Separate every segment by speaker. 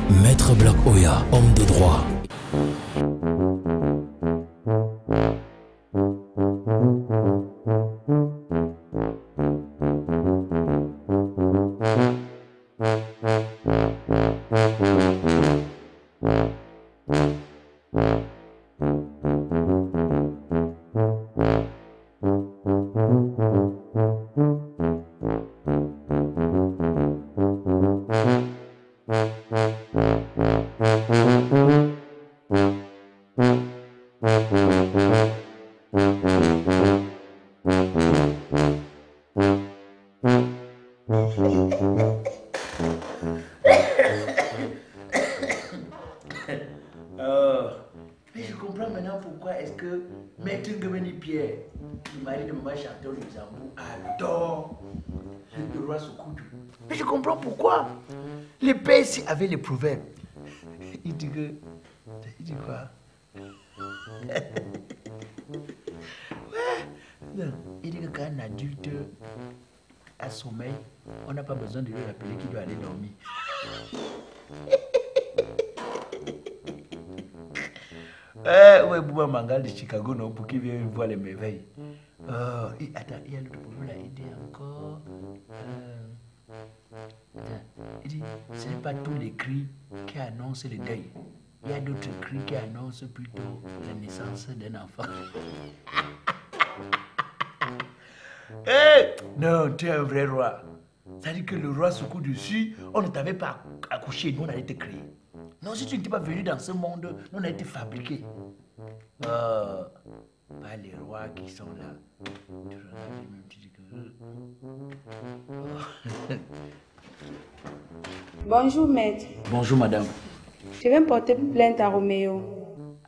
Speaker 1: Maître Black Oya, homme de droit.
Speaker 2: Mais je comprends maintenant pourquoi est-ce que Maître Ngabeni Pierre, le mari de maman chanteur de Zambou, adore le roi Sokoudou. Mais je comprends pourquoi. Les pères ici avaient les proverbes. Il dit que... Il dit quoi? Ouais. Non. Il dit que quand un adulte a sommeil, on n'a pas besoin de lui rappeler qu'il doit aller dormir. Ouais, Bouba Mangal de Chicago, non, pour qu'il vienne voir les merveilles. Attends, il y a l'autre pour l'a aider encore. Il dit, ce n'est pas tous les cris qui annoncent le deuil. Il y a d'autres cris qui annoncent plutôt la naissance d'un enfant. Hey! Non, tu es un vrai roi. C'est-à-dire que le roi Soukou dessus, on ne t'avait pas accouché, nous on allait te créer. Non, si tu n'étais pas venu dans ce monde, nous on a été fabriqués. Pas les rois qui sont là. Tu regardes les mêmes, tu dis que...
Speaker 3: Bonjour maître.
Speaker 2: Bonjour madame.
Speaker 3: Je vais porter plainte à Roméo.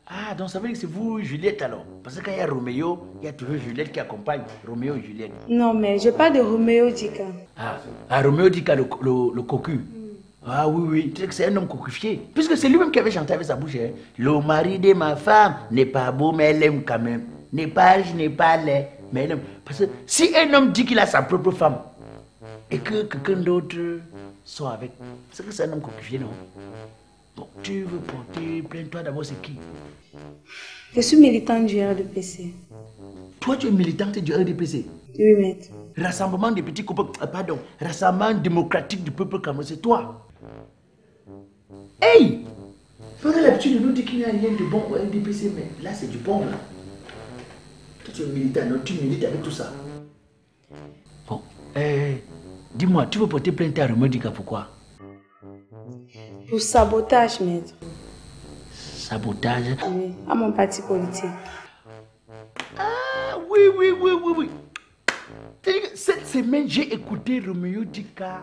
Speaker 2: Ah, donc ça veut dire que c'est vous Juliette alors? Parce que quand il y a Roméo, il y a toujours Juliette qui accompagne Roméo et Juliette.
Speaker 3: Non mais je parle de Roméo Dika.
Speaker 2: Ah, Roméo Dika le cocu. Ah oui, tu sais que c'est un homme cocufié. Puisque c'est lui-même qui avait chanté avec sa bouche. Hein. Le mari de ma femme n'est pas beau, mais elle aime quand même. N'est pas âge, n'est pas laid, mais elle aime. Parce que si un homme dit qu'il a sa propre femme, et que quelqu'un d'autre soit avec, c'est que c'est un homme cocufié, non? Bon, tu veux porter plainte, toi d'abord, c'est qui?
Speaker 3: Je suis militante du RDPC.
Speaker 2: Toi, tu es militante du RDPC?
Speaker 3: Oui, maître.
Speaker 2: Rassemblement des petits copains, pardon, Rassemblement démocratique du peuple camerounais, c'est toi? Hey! On a l'habitude de nous dire qu'il n'y a rien de bon au RDPC, mais là c'est du bon là. Toi tu es militant, non, tu milites avec tout ça. Bon, dis-moi, tu veux porter plainte à Remodika, pourquoi?
Speaker 3: Pour sabotage, maître.
Speaker 2: Sabotage?
Speaker 3: Oui, à mon parti politique.
Speaker 2: Ah oui. Cette semaine, j'ai écouté Roméo Dika,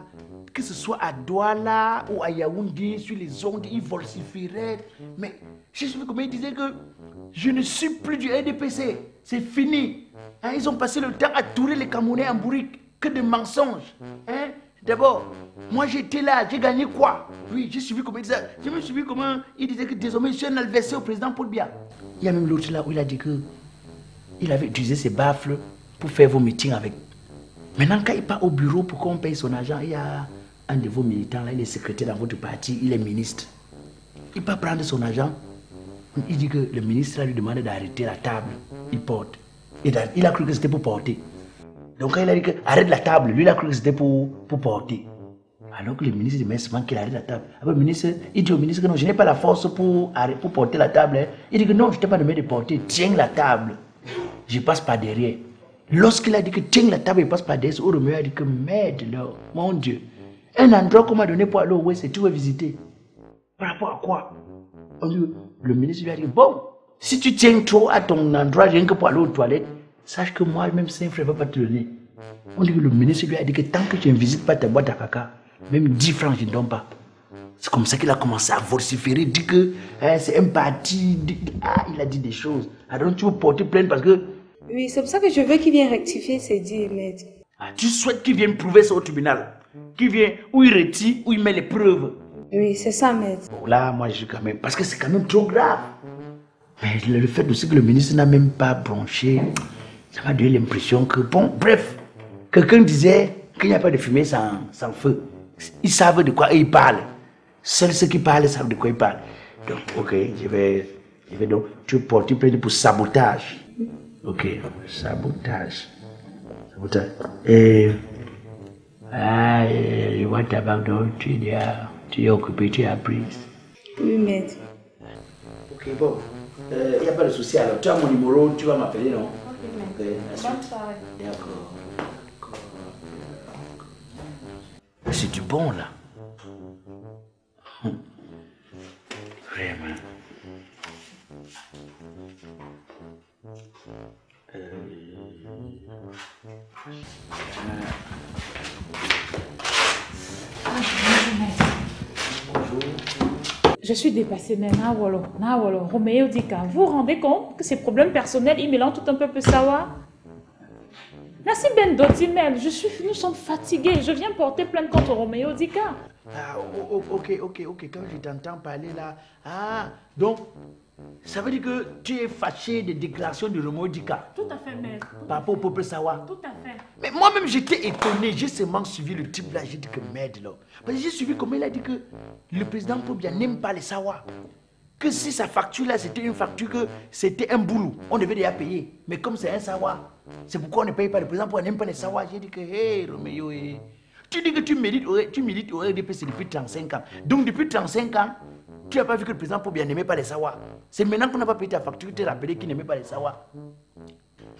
Speaker 2: que ce soit à Douala ou à Yaoundé, sur les ondes, il vociférait. Mais j'ai suivi comment il disait que je ne suis plus du RDPC, c'est fini. Hein, ils ont passé le temps à tourner les Camerounais en bourrique, que de mensonges. Hein? D'abord, moi j'étais là, j'ai gagné quoi? Oui, j'ai suivi comment il disait. J'ai même suivi comment il disait que désormais je suis un adversaire au président Paul Biya. Il y a même l'autre là où il a dit que il avait utilisé ses baffles pour faire vos meetings avec. Maintenant, quand il part au bureau pour qu'on paye son argent, il y a un de vos militants là, il est secrétaire dans votre parti, il est ministre. Il part prendre son argent. Il dit que le ministre là, lui demande d'arrêter la table. Il porte. Il a cru que c'était pour porter. Donc quand il a dit que arrête la table, lui il a cru que c'était pour porter. Alors que le ministre dit mais seulement qu'il arrête la table. Après le ministre, il dit au ministre que non, je n'ai pas la force pour porter la table. Hein. Il dit que non, je ne t'ai pas demandé de porter, tiens la table. Je passe par derrière. Lorsqu'il a dit que tiens la table, il passe par derrière, Roméo a dit que merde là, mon Dieu. Un endroit qu'on m'a donné pour aller au Ouest, tu veux visiter. Par rapport à quoi? Le ministre lui a dit bon, si tu tiens trop à ton endroit rien que pour aller aux toilettes, sache que moi, même Saint Frère ne va pas te donner. On dit que le ministre lui a dit que tant que tu ne visites pas ta boîte à caca, même 10 francs, je ne donne pas. C'est comme ça qu'il a commencé à vociférer, dit que c'est un parti. Il a dit des choses. Alors tu veux porter plainte parce que.
Speaker 3: Oui, c'est pour ça que je veux qu'il vienne rectifier ses dires, maître.
Speaker 2: Tu souhaites qu'il vienne prouver ça au tribunal? Qu'il vienne, où il retire, où il met les preuves?
Speaker 3: Oui, c'est ça, maître.
Speaker 2: Bon, là, moi, je suis quand même. Parce que c'est quand même trop grave. Mais le fait aussi que le ministre n'a même pas bronché, ça m'a donné l'impression que, bon, bref, quelqu'un disait qu'il n'y a pas de fumée sans feu. Ils savent de quoi ils parlent. Seuls ceux qui parlent savent de quoi ils parlent. Donc, ok, je vais donc, tu portes plainte pour sabotage. Ok, sabotage. Sabotage. Et je vois ta banque, donc tu es occupé, tu es apprise.
Speaker 3: Oui, maître.
Speaker 2: Ok, bon. Il n'y a pas de souci alors. Tu as mon numéro, tu vas m'appeler, non?
Speaker 3: Ok,
Speaker 2: Ok, merci.
Speaker 3: bonne soirée.
Speaker 2: D'accord. C'est du bon là. Vraiment.
Speaker 4: Je suis dépassée, mais Nawolo, Roméo Dika, vous vous rendez compte que ces problèmes personnels, ils mélangent tout un peuple savoir? Nassim Ben Dotimel, nous sommes fatigués, je viens porter plainte contre Roméo Dika.
Speaker 2: Ah, ok, quand je t'entends parler là. Ah, donc, ça veut dire que tu es fâché des déclarations de Roméo Dika
Speaker 4: Tout à fait, maître.
Speaker 2: par rapport au peuple Sawa.
Speaker 4: Tout à fait.
Speaker 2: Mais moi-même j'étais étonné, j'ai seulement suivi le type là, j'ai dit que merde là. Parce que j'ai suivi comment il a dit que le président Pobia n'aime pas les Sawa. Que si sa facture là c'était une facture que c'était un boulot, on devait déjà payer. Mais comme c'est un Sawa, c'est pourquoi on ne paye pas le président Pobia n'aime pas les Sawa. J'ai dit que hey Roméo, tu dis que tu milites au RDPC depuis 35 ans. Donc depuis 35 ans, tu n'as pas vu que le président Pobia n'aimait pas les Sawa. C'est maintenant qu'on n'a pas payé ta facture, tu t'es rappelé qu'il n'aimait pas les Sawa.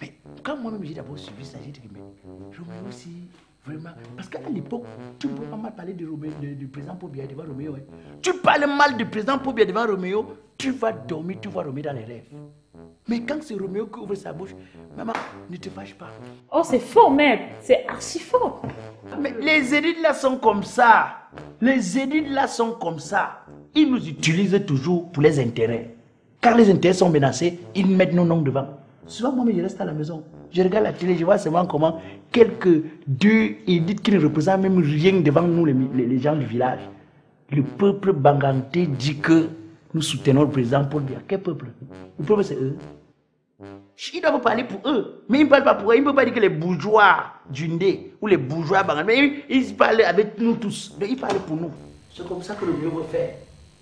Speaker 2: Mais quand moi-même j'ai d'abord suivi ça, j'ai dit que mais Roméo aussi, vraiment, parce qu'à l'époque, tu ne peux pas mal parler du président Pobia devant Roméo. Hein. Tu parles mal du président Pobia devant Roméo, tu vas dormir, tu vois Roméo dans les rêves. Mais quand c'est Roméo qui ouvre sa bouche, maman, ne te fâche pas.
Speaker 4: Oh, c'est faux, maître, c'est archi faux.
Speaker 2: Mais les élites là sont comme ça. Les élites là sont comme ça. Ils nous utilisent toujours pour les intérêts. Quand les intérêts sont menacés, ils mettent nos noms devant. Souvent, moi, je reste à la maison. Je regarde la télé, je vois seulement comment quelques deux élites qui ne représentent même rien devant nous, les gens du village. Le peuple banganté dit que nous soutenons le président Paul Biya. Quel peuple? Le peuple, c'est eux. Ils doivent parler pour eux. Mais ils ne parlent pas pour eux. Ils ne peuvent pas dire que les bourgeois du Ndé ou les bourgeois bangantés. Mais ils parlent avec nous tous. Mais ils parlent pour nous. C'est comme ça que le mieux veut faire.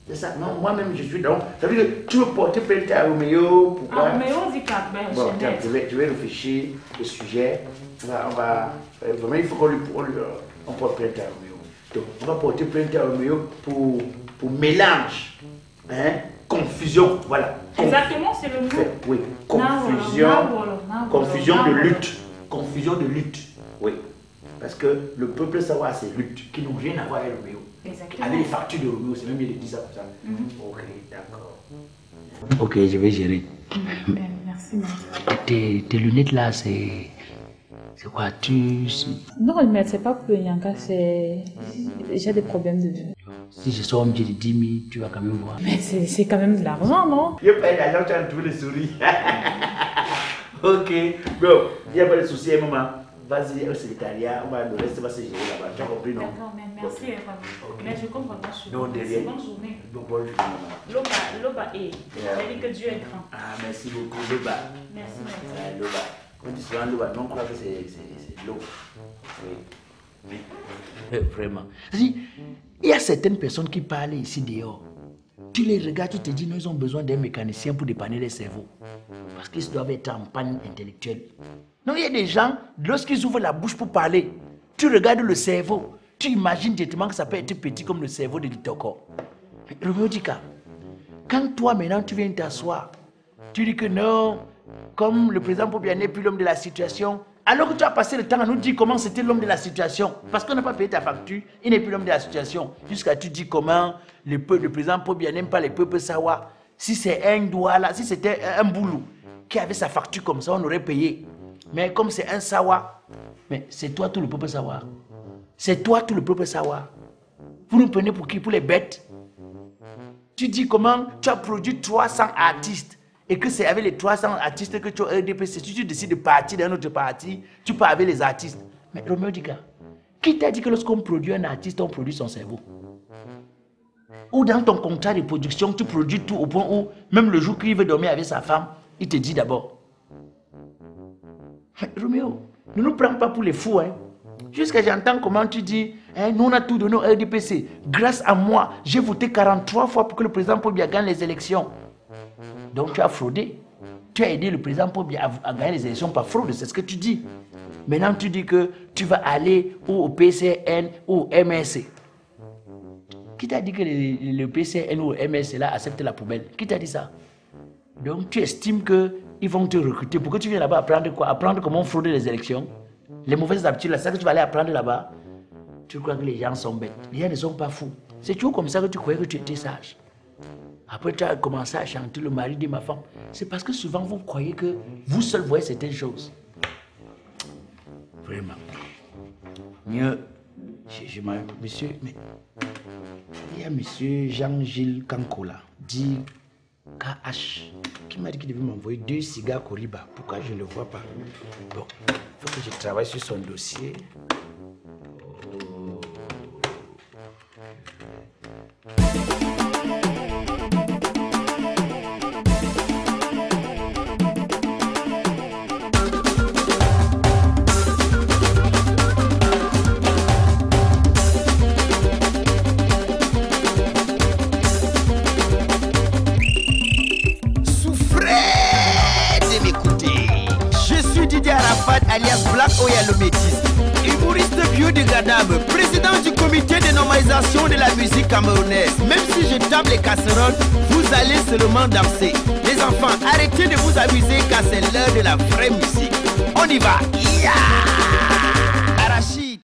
Speaker 2: C'est ça. Non, moi-même, je suis donc. Ça veut dire que tu veux porter plainte à Roméo. Pourquoi?
Speaker 4: Roméo Dika, ben,
Speaker 2: Bon, tiens, je vais réfléchir au sujet. Vraiment, il faut qu'on porte plainte à Roméo. Donc, on va porter plainte à Roméo pour mélange, hein, confusion, voilà.
Speaker 4: Exactement, c'est le mot.
Speaker 2: Oui, confusion de lutte. Confusion de lutte, oui. Parce que le peuple savoir c'est lutte, qui n'ont rien à voir avec Roméo.
Speaker 4: Exactement.
Speaker 2: Avec les factures de Roméo, c'est même mieux de dire ça comme ça. Ok, d'accord. Ok, je vais gérer.
Speaker 4: Merci, maître.
Speaker 2: Tes lunettes là, c'est quoi?
Speaker 4: Non, maître, c'est pas pour Yanka, c'est. J'ai des problèmes de vue.
Speaker 2: Si je sors un billet de 10 000, tu vas quand même voir.
Speaker 4: Mais c'est quand même de l'argent, non?
Speaker 2: Je paye l'argent, tu as trouvé les souris. Ok, bon, il n'y a pas de souci, maman. Vas-y au secrétariat, le reste va se gérer là-bas. Tu as compris, non?
Speaker 4: D'accord, mais merci,
Speaker 2: Okay.
Speaker 4: mais je comprends pas.
Speaker 2: Non, derrière.
Speaker 4: Bonne journée.
Speaker 2: Bonne journée, maman.
Speaker 4: Loba et. J'ai dit que Dieu est grand.
Speaker 2: Ah, merci beaucoup, Loba.
Speaker 4: Merci, maître.
Speaker 2: Loba. On dit souvent Loba, non, on croit que c'est l'eau. Oui. Vraiment. Il y a certaines personnes qui parlent ici dehors. Tu les regardes, tu te dis, nous, ils ont besoin d'un mécanicien pour dépanner les cerveaux. Parce qu'ils doivent être en panne intellectuelle. Non, il y a des gens, lorsqu'ils ouvrent la bouche pour parler, tu regardes le cerveau, tu imagines directement que ça peut être petit comme le cerveau de Litoko. Roméo Dika, quand toi maintenant tu viens t'asseoir, tu dis que non, comme le président Pobia n'est plus l'homme de la situation, alors que tu as passé le temps à nous dire comment c'était l'homme de la situation, parce qu'on n'a pas payé ta facture, il n'est plus l'homme de la situation, jusqu'à tu dis comment le président Pobia n'aime pas les peuples sawa. Si c'est un doigt là, si c'était un boulot qui avait sa facture comme ça, on aurait payé. Mais comme c'est un sawa, mais c'est toi tout le peuple sawa. C'est toi tout le peuple sawa. Vous nous prenez pour qui? Pour les bêtes? Tu dis comment tu as produit 300 artistes et que c'est avec les 300 artistes que tu as RDPC. Si tu décides de partir d'un autre parti, tu pars avec les artistes. Mais Roméo Dika, qui t'a dit que lorsqu'on produit un artiste, on produit son cerveau? Ou dans ton contrat de production, tu produis tout au point où même le jour qu'il veut dormir avec sa femme, il te dit d'abord. Roméo, ne nous prends pas pour les fous, hein. Jusqu'à j'entends comment tu dis Hein, nous, on a tout donné au RDPC. Grâce à moi, j'ai voté 43 fois pour que le président Paul Biya gagne les élections. Donc tu as fraudé. Tu as aidé le président Paul Biya à gagner les élections par fraude, c'est ce que tu dis. Maintenant, tu dis que tu vas aller au PCN ou au MSC. Qui t'a dit que le PCN ou le MSC là accepte la poubelle? Qui t'a dit ça? Donc tu estimes qu'ils vont te recruter. Pourquoi tu viens là-bas apprendre quoi? Apprendre comment frauder les élections? Les mauvaises habitudes, là, c'est ça que tu vas aller apprendre là-bas? Tu crois que les gens sont bêtes? Les gens ne sont pas fous. C'est toujours comme ça que tu croyais que tu étais sage. Après, tu as commencé à chanter le mari de ma femme. C'est parce que souvent, vous croyez que vous seul voyez certaines choses. Vraiment. Mieux. Monsieur, mais il y a monsieur Jean-Gilles Kankola, dit KH, qui m'a dit qu'il devait m'envoyer 2 cigares Koriba. Pourquoi je ne le vois pas? Bon, il faut que je travaille sur son dossier.
Speaker 5: Alias Black Oya le métis, humoriste biodégradable, président du comité de normalisation de la musique camerounaise. Même si je tape les casseroles, vous allez seulement danser. Les enfants, arrêtez de vous amuser car c'est l'heure de la vraie musique. On y va. Yeah!